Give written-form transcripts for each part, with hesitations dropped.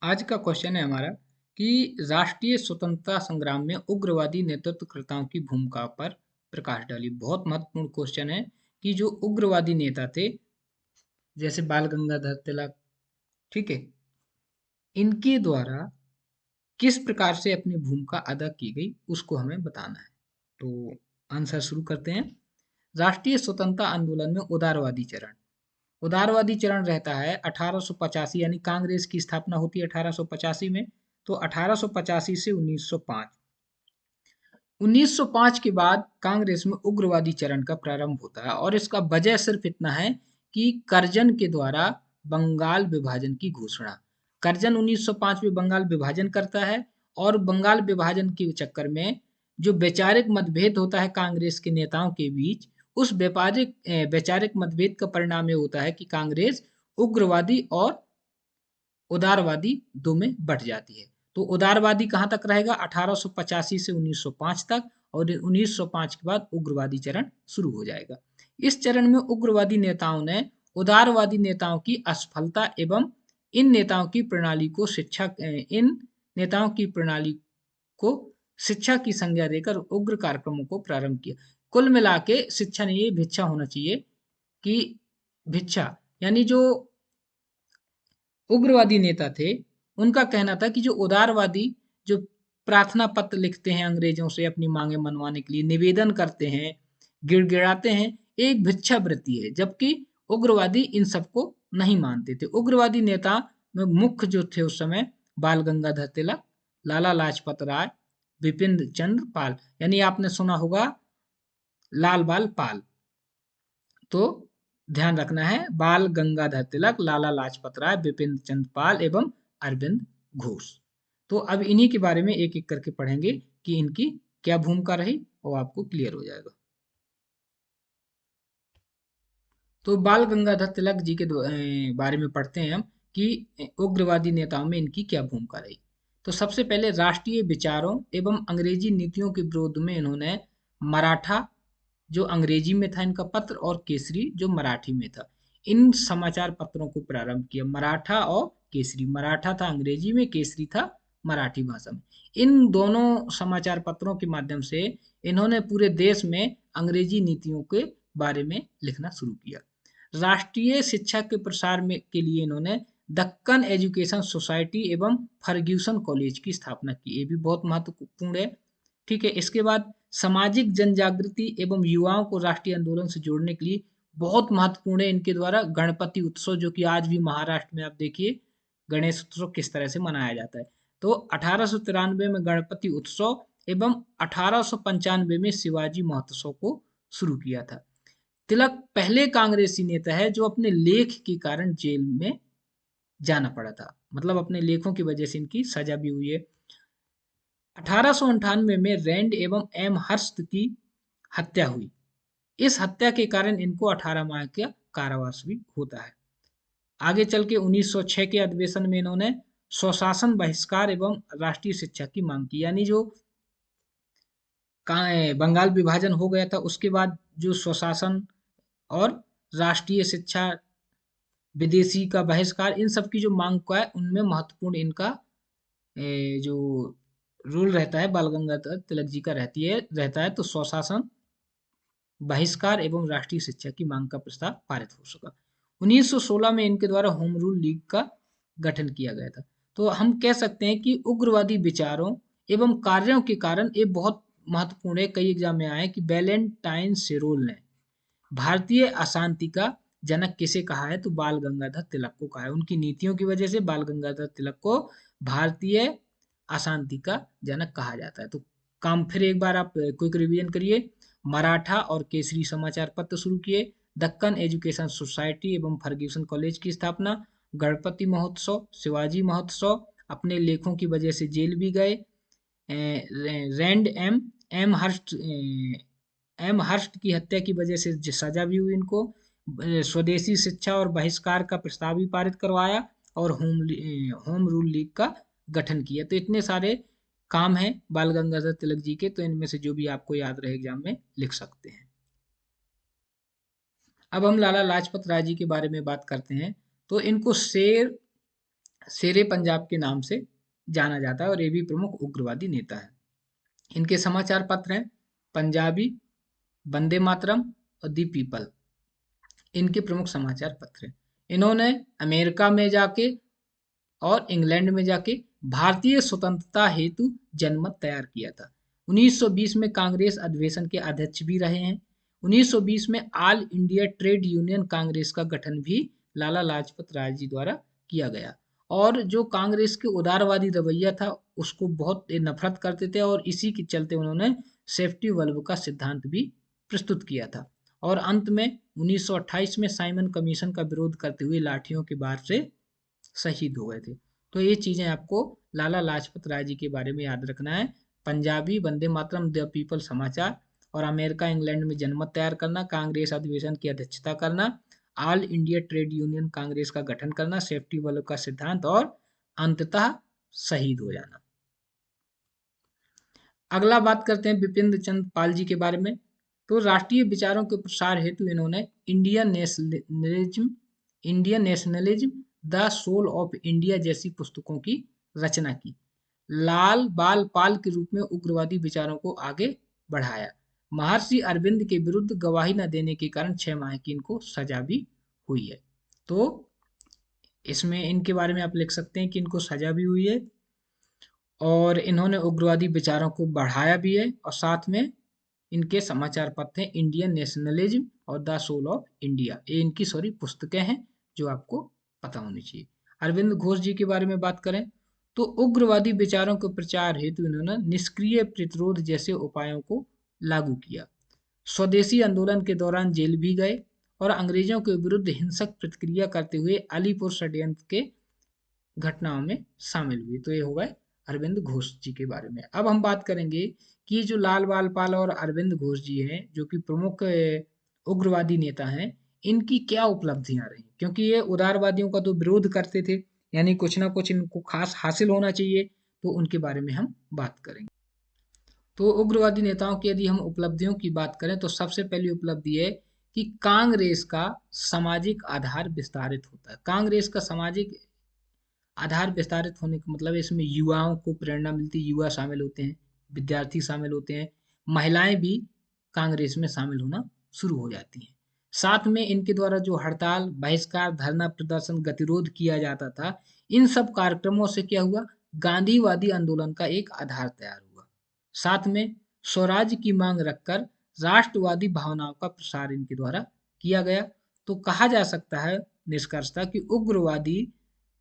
आज का क्वेश्चन है हमारा कि राष्ट्रीय स्वतंत्रता संग्राम में उग्रवादी नेतृत्वकर्ताओं की भूमिका पर प्रकाश डालिए। बहुत महत्वपूर्ण क्वेश्चन है कि जो उग्रवादी नेता थे जैसे बाल गंगाधर तिलक, ठीक है, इनके द्वारा किस प्रकार से अपनी भूमिका अदा की गई उसको हमें बताना है। तो आंसर शुरू करते हैं। राष्ट्रीय स्वतंत्रता आंदोलन में उदारवादी चरण, उदारवादी चरण रहता है 1885, यानी कांग्रेस की स्थापना होती है 1885 में। तो 1885 से 1905, 1905 के बाद कांग्रेस में उग्रवादी चरण का प्रारंभ होता है और इसका वजह सिर्फ इतना है कि कर्जन के द्वारा बंगाल विभाजन की घोषणा। कर्जन 1905 में बंगाल विभाजन करता है और बंगाल विभाजन के चक्कर में जो वैचारिक मतभेद होता है कांग्रेस के नेताओं के बीच, उस वैचारिक मतभेद का परिणाम ये होता है कि कांग्रेस उग्रवादी और उदारवादी दो में बट जाती है। तो उदारवादी कहाँ तक रहेगा? 1885 से 1905 तक, और 1905 के बाद उग्रवादी चरण शुरू हो जाएगा। इस चरण में उग्रवादी नेताओं ने उदारवादी नेताओं की असफलता एवं इन नेताओं की प्रणाली को शिक्षा इन नेताओं की प्रणाली को शिक्षा की संज्ञा देकर उग्र कार्यक्रमों को प्रारंभ किया। कुल मिला के शिक्षा नहीं, ये भिक्षा होना चाहिए कि भिक्षा, यानी जो उग्रवादी नेता थे, उनका कहना था कि जो उदारवादी जो प्रार्थना पत्र लिखते हैं अंग्रेजों से अपनी मांगे मनवाने के लिए, निवेदन करते हैं, गिड़गिड़ाते हैं, एक भिक्षावृत्ति है, जबकि उग्रवादी इन सबको नहीं मानते थे। उग्रवादी नेता में मुख्य जो थे उस समय बाल गंगाधर तिलक, लाला लाजपत राय, विपिन चंद्र पाल, यानी आपने सुना होगा लाल बाल पाल। तो ध्यान रखना है, बाल गंगाधर तिलक, लाला लाजपत राय, बिपिन चंद्र पाल एवं अरविंद घोष। तो अब इन्हीं के बारे में एक एक करके पढ़ेंगे कि इनकी क्या भूमिका रही और आपको क्लियर हो जाएगा। तो बाल गंगाधर तिलक जी के बारे में पढ़ते हैं हम कि उग्रवादी नेताओं में इनकी क्या भूमिका रही। तो सबसे पहले राष्ट्रीय विचारों एवं अंग्रेजी नीतियों के विरोध में इन्होंने मराठा, जो अंग्रेजी में था इनका पत्र, और केसरी जो मराठी में था, इन समाचार पत्रों को प्रारंभ किया। मराठा और केसरी, मराठा था अंग्रेजी में, केसरी था मराठी भाषा में। इन दोनों समाचार पत्रों के माध्यम से इन्होंने पूरे देश में अंग्रेजी नीतियों के बारे में लिखना शुरू किया। राष्ट्रीय शिक्षा के प्रसार में के लिए इन्होंने दक्कन एजुकेशन सोसाइटी एवं फर्ग्यूसन कॉलेज की स्थापना की। ये भी बहुत महत्वपूर्ण है। ठीक है, इसके बाद सामाजिक जनजागृति एवं युवाओं को राष्ट्रीय आंदोलन से जोड़ने के लिए बहुत महत्वपूर्ण है इनके द्वारा गणपति उत्सव, जो कि आज भी महाराष्ट्र में आप देखिए गणेश उत्सव किस तरह से मनाया जाता है। तो 1893 में गणपति उत्सव एवं 1895 में शिवाजी महोत्सव को शुरू किया था। तिलक पहले कांग्रेसी नेता है जो अपने लेख के कारण जेल में जाना पड़ा था, मतलब अपने लेखों की वजह से इनकी सजा भी हुई है। 1898 में रैंड एवं एम हर्स्ट की हत्या हुई। इस हत्या के कारण इनको 18 माह का कारावास भी होता है। आगे चल के 1906 के अधिवेशन में इन्होंने स्वशासन बहिष्कार एवं राष्ट्रीय शिक्षा की मांग की, यानी जो बंगाल विभाजन हो गया था उसके बाद जो स्वशासन और राष्ट्रीय शिक्षा, विदेशी का बहिष्कार, इन सब की जो मांग का है उनमें महत्वपूर्ण इनका जो रूल रहता है बाल गंगाधर तिलक जी का रहता है। तो स्वशासन बहिष्कार एवं राष्ट्रीय शिक्षा की मांग का प्रस्ताव पारित हो सका। 1916 में इनके द्वारा होम रूल लीग का गठन किया गया था। तो हम कह सकते हैं कि उग्रवादी विचारों एवं कार्यों के कारण ये बहुत महत्वपूर्ण है, कई एग्जाम में आए कि वैलेंटाइन सेरोल ने भारतीय अशांति का जनक किसे कहा है? तो बाल गंगाधर तिलक को कहा है। उनकी नीतियों की वजह से बाल गंगाधर तिलक को भारतीय अशांति का जनक कहा जाता है। तो काम फिर एक बार आप क्विक रिवीजन करिए। मराठा और केसरी समाचार पत्र शुरू किए, दक्कन एजुकेशन सोसाइटी एवं फर्ग्यूसन कॉलेज की स्थापना, गणपति महोत्सव, शिवाजी महोत्सव, अपने लेखों की वजह से जेल भी गए, रैंड एम एम हर्स्ट एम हर्स्ट की हत्या की वजह से सजा भी हुई इनको, स्वदेशी शिक्षा और बहिष्कार का प्रस्ताव भी पारित करवाया, और होम रूल लीग का गठन किया। तो इतने सारे काम हैं बाल गंगाधर तिलक जी के, तो इनमें से जो भी आपको याद रहे एग्जाम में लिख सकते हैं। अब हम लाला लाजपत राय जी के बारे में बात करते हैं। तो इनको शेर शेरे पंजाब के नाम से जाना जाता है और ये भी प्रमुख उग्रवादी नेता है। इनके समाचार पत्र हैं पंजाबी, वंदे मातरम और दी पीपल, इनके प्रमुख समाचार पत्र हैं। इन्होंने अमेरिका में जाके और इंग्लैंड में जाके भारतीय स्वतंत्रता हेतु जनमत तैयार किया था। 1920 में कांग्रेस अधिवेशन के अध्यक्ष भी रहे हैं। 1920 में all India trade union Congress का गठन भी लाला लाजपत राय जी द्वारा किया गया। और जो कांग्रेस के उदारवादी रवैया था उसको बहुत नफरत करते थे और इसी के चलते उन्होंने सेफ्टी वल्व का सिद्धांत भी प्रस्तुत किया था। और अंत में 1928 में साइमन कमीशन का विरोध करते हुए लाठियों के बार से शहीद हो गए थे। तो ये चीज़ें आपको लाला लाजपत राय जी के बारे में याद रखना है। पंजाबी, वंदे मातरम, द पीपल समाचार और अमेरिका इंग्लैंड में जनमत तैयार करना, कांग्रेस अधिवेशन की अध्यक्षता करना, all India trade union Congress का गठन करना, सेफ्टी वालों का सिद्धांत और अंततः शहीद हो जाना। अगला बात करते हैं बिपिन चंद्र पाल जी के बारे में। तो राष्ट्रीय विचारों के प्रसार हेतु इन्होंने Indian nationalism, the soul of India जैसी पुस्तकों की रचना की। लाल बाल पाल के रूप में उग्रवादी विचारों को आगे बढ़ाया। महर्षि अरविंद के विरुद्ध गवाही न देने के कारण 6 माह की इनको सजा भी हुई है। तो इसमें इनके बारे में आप लिख सकते हैं कि इनको सजा भी हुई है और इन्होंने उग्रवादी विचारों को बढ़ाया भी है। और साथ में इनके समाचार पत्र हैं इंडियन नेशनलिज्म और द सोल ऑफ इंडिया, ये इनकी सॉरी पुस्तकें हैं जो आपको पता होनी चाहिए। अरविंद घोष जी के बारे में बात करें तो उग्रवादी विचारों के प्रचार हेतु इन्होंने निष्क्रिय प्रतिरोध जैसे उपायों को लागू किया। स्वदेशी आंदोलन के दौरान जेल भी गए और अंग्रेजों के विरुद्ध हिंसक प्रतिक्रिया करते हुए अलीपुर षड्यंत्र के घटनाओं में शामिल हुए। तो ये हो गए अरविंद घोष जी के बारे में। अब हम बात करेंगे कि जो लाल बाल पाल और अरविंद घोष जी हैं जो कि प्रमुख उग्रवादी नेता हैं, इनकी क्या उपलब्धियां रही, क्योंकि ये उदारवादियों का तो विरोध करते थे, यानी कुछ ना कुछ इनको खास हासिल होना चाहिए, तो उनके बारे में हम बात करेंगे। तो उग्रवादी नेताओं की यदि हम उपलब्धियों की बात करें तो सबसे पहली उपलब्धि है कि कांग्रेस का सामाजिक आधार विस्तारित होता है। कांग्रेस का सामाजिक आधार विस्तारित होने का मतलब इसमें युवाओं को प्रेरणा मिलती है, युवा शामिल होते हैं, विद्यार्थी शामिल होते हैं, महिलाएं भी कांग्रेस में शामिल होना शुरू हो जाती हैं। साथ में इनके द्वारा जो हड़ताल, बहिष्कार, धरना प्रदर्शन, गतिरोध किया जाता था, इन सब कार्यक्रमों से क्या हुआ, गांधीवादी आंदोलन का एक आधार तैयार हुआ। साथ में स्वराज की मांग रखकर राष्ट्रवादी भावनाओं का प्रसार इनके द्वारा किया गया। तो कहा जा सकता है निष्कर्षतः कि उग्रवादी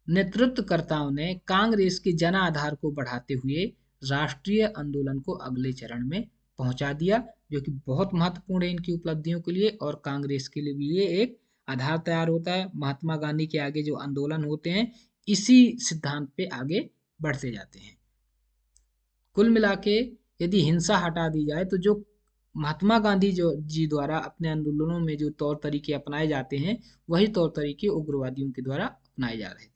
नेतृत्वकर्ताओं ने कांग्रेस के जन आधार को बढ़ाते हुए राष्ट्रीय आंदोलन को अगले चरण में पहुंचा दिया, जो कि बहुत महत्वपूर्ण है इनकी उपलब्धियों के लिए और कांग्रेस के लिए भी ये एक आधार तैयार होता है। महात्मा गांधी के आगे जो आंदोलन होते हैं इसी सिद्धांत पे आगे बढ़ते जाते हैं। कुल मिला के यदि हिंसा हटा दी जाए तो जो महात्मा गांधी जो जी द्वारा अपने आंदोलनों में जो तौर तरीके अपनाए जाते हैं वही तौर तरीके उग्रवादियों के द्वारा अपनाए जा रहे थे।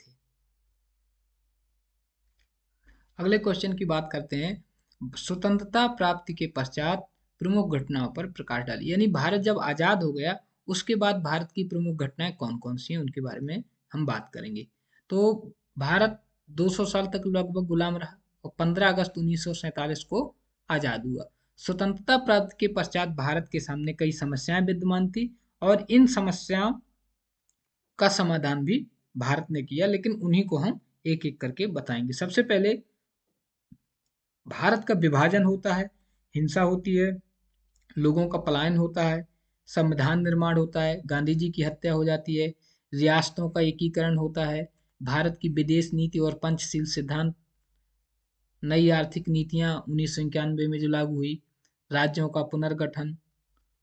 अगले क्वेश्चन की बात करते हैं। स्वतंत्रता प्राप्ति के पश्चात प्रमुख घटनाओं पर प्रकाश डालिए, यानी भारत जब आजाद हो गया उसके बाद भारत की प्रमुख घटनाएं कौन कौन सी हैं उनके बारे में हम बात करेंगे। तो भारत 200 साल तक लगभग गुलाम रहा और 15 अगस्त 1947 को आजाद हुआ। स्वतंत्रता प्राप्ति के पश्चात भारत के सामने कई समस्याएं विद्यमान थी और इन समस्याओं का समाधान भी भारत ने किया, लेकिन उन्हीं को हम एक एक करके बताएंगे। सबसे पहले भारत का विभाजन होता है, हिंसा होती है, लोगों का पलायन होता है, संविधान निर्माण होता है, गांधी जी की हत्या हो जाती है, रियासतों का एकीकरण होता है, भारत की विदेश नीति और पंचशील सिद्धांत, नई आर्थिक नीतियां 1991 में जो लागू हुई, राज्यों का पुनर्गठन।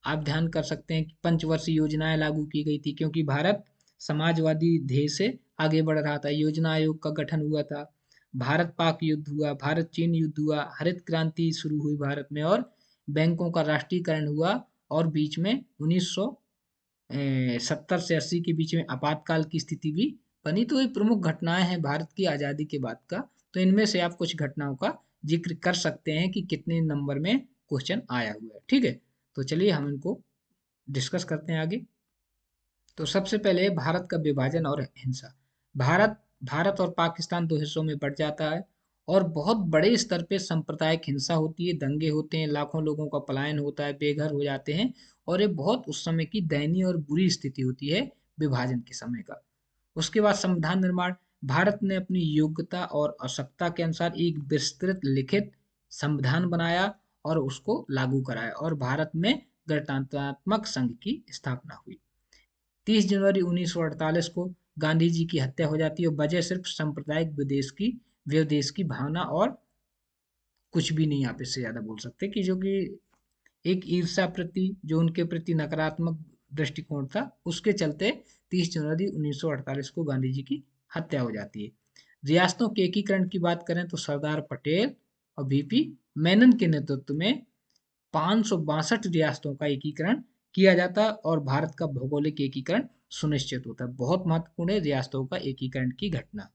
आप ध्यान कर सकते हैं कि पंचवर्षीय योजनाएं लागू की गई थी क्योंकि भारत समाजवादी ध्येय से आगे बढ़ रहा था। योजना आयोग का गठन हुआ था, भारत पाक युद्ध हुआ, भारत चीन युद्ध हुआ, हरित क्रांति शुरू हुई भारत में और बैंकों का राष्ट्रीयकरण हुआ और बीच में 1970 से 80 के बीच में आपातकाल की स्थिति भी बनी। तो ये प्रमुख घटनाएं हैं भारत की आज़ादी के बाद का। तो इनमें से आप कुछ घटनाओं का जिक्र कर सकते हैं कि कितने नंबर में क्वेश्चन आया हुआ है। ठीक है, तो चलिए हम इनको डिस्कस करते हैं आगे। तो सबसे पहले भारत का विभाजन और हिंसा। भारत भारत और पाकिस्तान दो हिस्सों में बंट जाता है और बहुत बड़े स्तर पे सांप्रदायिक हिंसा होती है, दंगे होते हैं, लाखों लोगों का पलायन होता है, बेघर हो जाते हैं और ये बहुत उस समय की दयनीय और बुरी स्थिति होती है विभाजन के समय का। उसके बाद संविधान निर्माण, भारत ने अपनी योग्यता और आवश्यकता के अनुसार एक विस्तृत लिखित संविधान बनाया और उसको लागू कराया और भारत में गणतंत्रात्मक संघ की स्थापना हुई। 30 जनवरी 1948 को गांधी जी की हत्या हो जाती है और वजह सिर्फ सांप्रदायिक विदेश की भावना और कुछ भी नहीं आप इससे ज्यादा बोल सकते कि जो कि एक ईर्ष्या प्रति जो उनके प्रति नकारात्मक दृष्टिकोण था उसके चलते 30 जनवरी 1948 को गांधी जी की हत्या हो जाती है। रियासतों के एकीकरण की बात करें तो सरदार पटेल और वीपी मेनन के नेतृत्व में 562 रियासतों का एकीकरण किया जाता है और भारत का भौगोलिक एकीकरण सुनिश्चित होता है। बहुत महत्वपूर्ण है रियासतों का एकीकरण की घटना।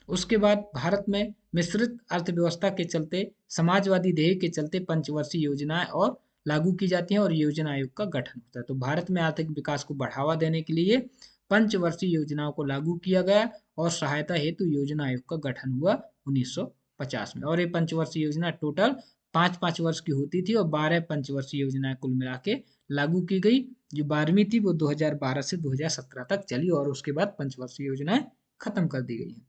उसके बाद भारत में मिश्रित अर्थव्यवस्था के चलते समाजवादी ध्येय के चलते पंचवर्षीय योजनाएं और लागू की जाती हैं और योजना आयोग का गठन होता है। तो भारत में आर्थिक विकास को बढ़ावा देने के लिए पंचवर्षीय योजनाओं को लागू किया गया और सहायता हेतु योजना आयोग का गठन हुआ 1950 में। और ये पंचवर्षीय योजना टोटल 5-5 वर्ष की होती थी और 12 पंचवर्षीय योजनाएं कुल मिला के लागू की गई। जो 12वीं थी वो 2012 से 2017 तक चली और उसके बाद पंचवर्षीय योजनाएं खत्म कर दी गई हैं।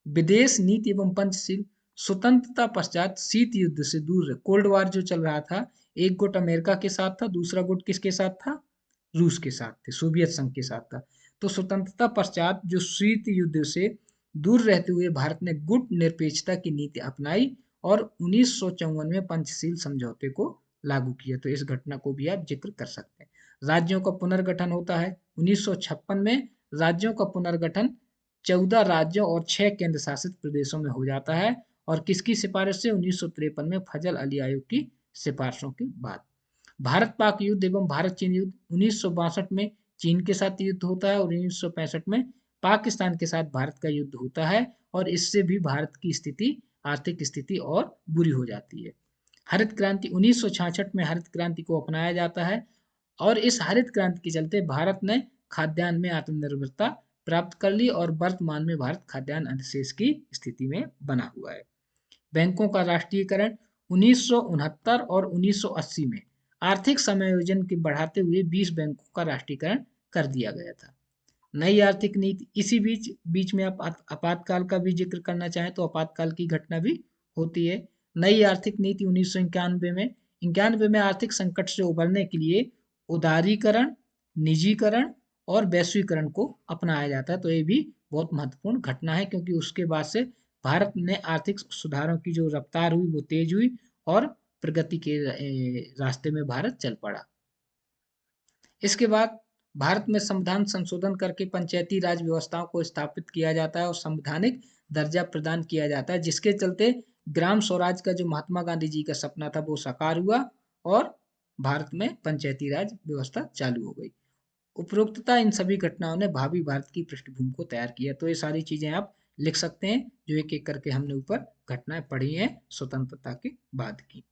विदेश नीति एवं पंचशील, स्वतंत्रता पश्चात शीत युद्ध से दूर रहे, कोल्ड वार जो चल रहा था, एक गुट अमेरिका के साथ था, दूसरा गुट किसके साथ था, रूस के साथ थे, सोवियत संघ के साथ था। तो स्वतंत्रता पश्चात जो शीत युद्ध से दूर रहते हुए भारत ने गुट निरपेक्षता की नीति अपनाई और 1954 में पंचशील समझौते को लागू किया। तो इस घटना को भी आप जिक्र कर सकते हैं। राज्यों का पुनर्गठन होता है 1956 में। राज्यों का पुनर्गठन 14 राज्यों और 6 केंद्र शासित प्रदेशों में हो जाता है और किसकी सिफारिश से, 1953 में फजल अली आयोग की सिफारिशों के बाद। भारत पाक युद्ध एवं भारत चीन युद्ध, 1962 में चीन के साथ युद्ध होता है और 1965 में पाकिस्तान के साथ भारत का युद्ध होता है और इससे भी भारत की स्थिति, आर्थिक स्थिति और बुरी हो जाती है। हरित क्रांति, 1966 में हरित क्रांति को अपनाया जाता है और इस हरित क्रांति के चलते भारत ने खाद्यान्न में आत्मनिर्भरता प्राप्त कर ली और वर्तमान में भारत खाद्यान्न अधिशेष की स्थिति में बना हुआ है। बैंकों का राष्ट्रीयकरण, 1969 और 1980 में आर्थिक समायोजन के बढ़ाते हुए 20 बैंकों का राष्ट्रीयकरण कर दिया गया था। नई आर्थिक नीति, इसी बीच बीच में आप आपातकाल का भी जिक्र करना चाहें तो आपातकाल की घटना भी होती है। नई आर्थिक नीति 1991 में आर्थिक संकट से उबरने के लिए उदारीकरण, निजीकरण और वैश्वीकरण को अपनाया जाता है। तो ये भी बहुत महत्वपूर्ण घटना है क्योंकि उसके बाद से भारत ने आर्थिक सुधारों की जो रफ्तार हुई वो तेज हुई और प्रगति के रास्ते में भारत चल पड़ा। इसके बाद भारत में संविधान संशोधन करके पंचायती राज व्यवस्थाओं को स्थापित किया जाता है और संवैधानिक दर्जा प्रदान किया जाता है, जिसके चलते ग्राम स्वराज का जो महात्मा गांधी जी का सपना था वो साकार हुआ और भारत में पंचायती राज व्यवस्था चालू हो गई। उपरोक्तता इन सभी घटनाओं ने भावी भारत की पृष्ठभूमि को तैयार किया। तो ये सारी चीजें आप लिख सकते हैं जो एक एक करके हमने ऊपर घटनाएं पढ़ी हैं स्वतंत्रता के बाद की।